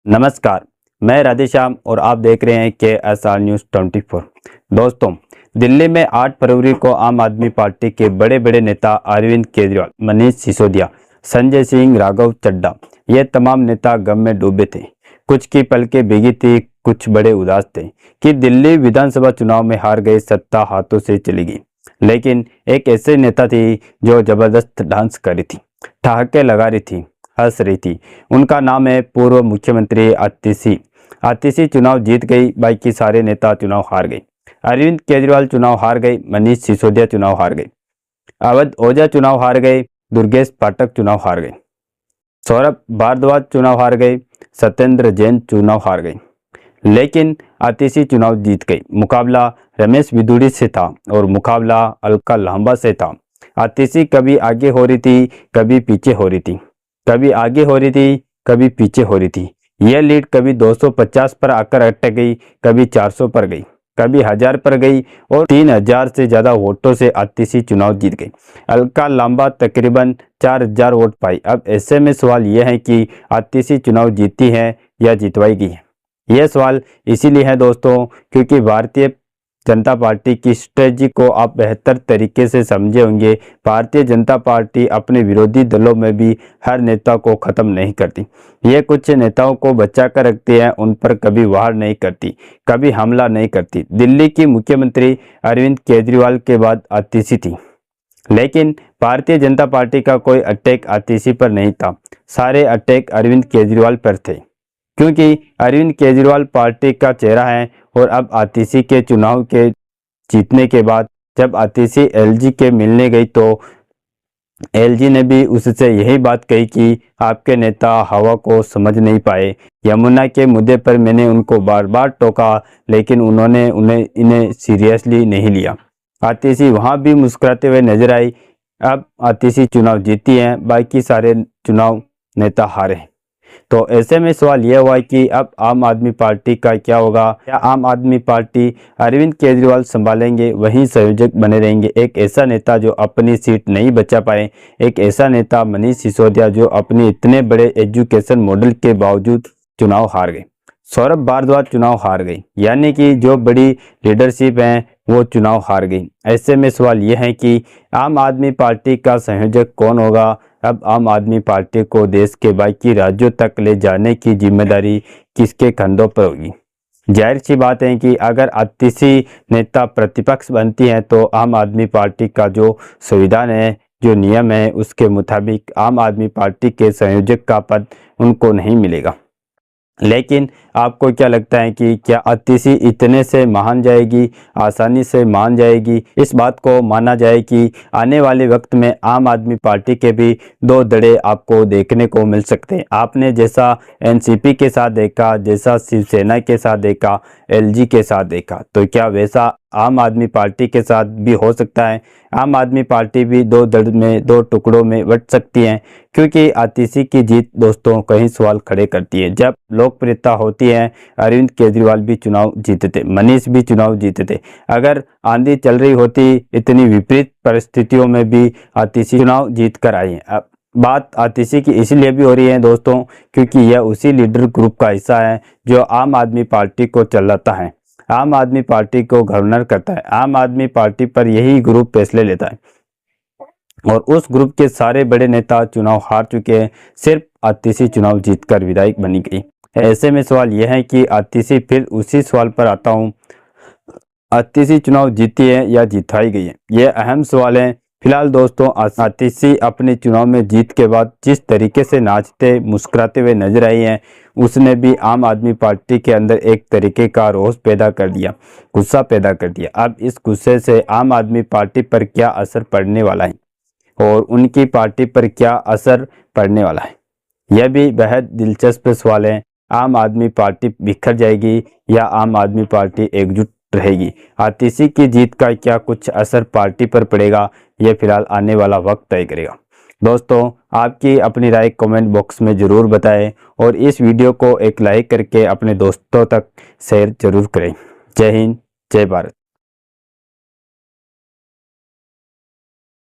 नमस्कार, मैं राधेश्याम और आप देख रहे हैं KSR न्यूज़ 24। दोस्तों, दिल्ली में 8 फरवरी को आम आदमी पार्टी के बड़े बड़े नेता अरविंद केजरीवाल, मनीष सिसोदिया, संजय सिंह, राघव चड्ढा ये तमाम नेता गम में डूबे थे। कुछ की पलकें भीगी थी, कुछ बड़े उदास थे कि दिल्ली विधानसभा चुनाव में हार गई, सत्ता हाथों से चली गई। लेकिन एक ऐसे नेता थी जो जबरदस्त डांस कर रही थी, ठहाके लगा रही थी, हंस रही थी। उनका नाम है पूर्व मुख्यमंत्री आतिशी। आतिशी चुनाव जीत गई, बाकी सारे नेता चुनाव हार गए। अरविंद केजरीवाल चुनाव हार गए, मनीष सिसोदिया चुनाव हार गए, अवध ओझा चुनाव हार गए, दुर्गेश पाठक चुनाव हार गए, सौरभ भारद्वाज चुनाव हार गए, सत्येंद्र जैन चुनाव हार गए। लेकिन आतिशी चुनाव जीत गई। मुकाबला रमेश बिधूड़ी से था और मुकाबला अलका लांबा से था। आतिशी कभी आगे हो रही थी, कभी पीछे हो रही थी, कभी आगे हो रही थी, कभी पीछे हो रही थी। यह लीड कभी 250 पर आकर अटक गई, कभी 400 पर गई, कभी 1000 पर गई और 3000 से ज्यादा वोटों से आतिशी चुनाव जीत गई। अलका लांबा तकरीबन 4000 वोट पाई। अब ऐसे में सवाल यह है कि आतिशी चुनाव जीती है या जितवाई गई है। यह सवाल इसीलिए है दोस्तों क्योंकि भारतीय जनता पार्टी की स्ट्रेटजी को आप बेहतर तरीके से समझे होंगे। भारतीय जनता पार्टी अपने विरोधी दलों में भी हर नेता को खत्म नहीं करती। ये कुछ नेताओं को बचा कर रखती है, उन पर कभी वार नहीं करती, कभी हमला नहीं करती। दिल्ली की मुख्यमंत्री अरविंद केजरीवाल के बाद आतिशी थी, लेकिन भारतीय जनता पार्टी का कोई अटैक आतिशी पर नहीं था। सारे अटैक अरविंद केजरीवाल पर थे, क्योंकि अरविंद केजरीवाल पार्टी का चेहरा है। और अब आतिशी के चुनाव के जीतने के बाद जब आतिशी एलजी के मिलने गई तो एलजी ने भी उससे यही बात कही कि आपके नेता हवा को समझ नहीं पाए। यमुना के मुद्दे पर मैंने उनको बार बार टोका, लेकिन उन्होंने इन्हें सीरियसली नहीं लिया। आतिशी वहां भी मुस्कुराते हुए नजर आई। अब आतिशी चुनाव जीती है, बाकी सारे चुनाव नेता हारे। तो ऐसे में सवाल यह हुआ कि अब आम आदमी पार्टी का क्या होगा? क्या आम आदमी पार्टी अरविंद केजरीवाल संभालेंगे, वहीं संयोजक बने रहेंगे? एक ऐसा नेता जो अपनी सीट नहीं बचा पाए, एक ऐसा नेता मनीष सिसोदिया जो अपने इतने बड़े एजुकेशन मॉडल के बावजूद चुनाव हार गए, सौरभ भारद्वाज चुनाव हार गई, यानी कि जो बड़ी लीडरशिप है वो चुनाव हार गई। ऐसे में सवाल यह है कि आम आदमी पार्टी का संयोजक कौन होगा? अब आम आदमी पार्टी को देश के बाकी राज्यों तक ले जाने की जिम्मेदारी किसके कंधों पर होगी? जाहिर सी बात है कि अगर आतिशी नेता प्रतिपक्ष बनती है तो आम आदमी पार्टी का जो संविधान है, जो नियम है, उसके मुताबिक आम आदमी पार्टी के संयोजक का पद उनको नहीं मिलेगा। लेकिन आपको क्या लगता है कि क्या आतिशी इतने से मान जाएगी, आसानी से मान जाएगी? इस बात को माना जाए कि आने वाले वक्त में आम आदमी पार्टी के भी दो धड़े आपको देखने को मिल सकते हैं। आपने जैसा एनसीपी के साथ देखा, जैसा शिवसेना के साथ देखा, एलजी के साथ देखा, तो क्या वैसा आम आदमी पार्टी के साथ भी हो सकता है? आम आदमी पार्टी भी दो धड़ में, दो टुकड़ों में बंट सकती है, क्योंकि आतिशी की जीत दोस्तों कई सवाल खड़े करती है। जब लोकप्रियता होती है, अरविंद केजरीवाल भी चुनाव जीते थे, मनीष भी चुनाव जीते थे। अगर आंधी चल रही होती, इतनी विपरीत परिस्थितियों में भी आतिशी चुनाव जीत कर आई है। अब बात आतिशी की इसलिए भी हो रही है दोस्तों क्योंकि यह उसी लीडर ग्रुप का हिस्सा है जो आम आदमी पार्टी को चलाता है, आम आदमी पार्टी को गवर्नर करता है, आम आदमी पार्टी पर यही ग्रुप फैसले लेता है। और उस ग्रुप के सारे बड़े नेता चुनाव हार चुके हैं, सिर्फ आतिशी चुनाव जीतकर विधायक बनी गई। ऐसे में सवाल यह है कि आतिशी, फिर उसी सवाल पर आता हूँ, आतिशी चुनाव जीती है या जिताई गई है? यह अहम सवाल है। फिलहाल दोस्तों, आतिशी अपने चुनाव में जीत के बाद जिस तरीके से नाचते मुस्कुराते हुए नजर आई हैं, उसने भी आम आदमी पार्टी के अंदर एक तरीके का रोष पैदा कर दिया, गुस्सा पैदा कर दिया। अब इस गुस्से से आम आदमी पार्टी पर क्या असर पड़ने वाला है और उनकी पार्टी पर क्या असर पड़ने वाला है, यह भी बेहद दिलचस्प सवाल है। आम आदमी पार्टी बिखर जाएगी या आम आदमी पार्टी एकजुट रहेगी? आतिशी की जीत का क्या कुछ असर पार्टी पर पड़ेगा? यह फिलहाल आने वाला वक्त तय करेगा। दोस्तों, आपकी अपनी राय कमेंट बॉक्स में ज़रूर बताएं और इस वीडियो को एक लाइक करके अपने दोस्तों तक शेयर जरूर करें। जय हिंद, जय भारत।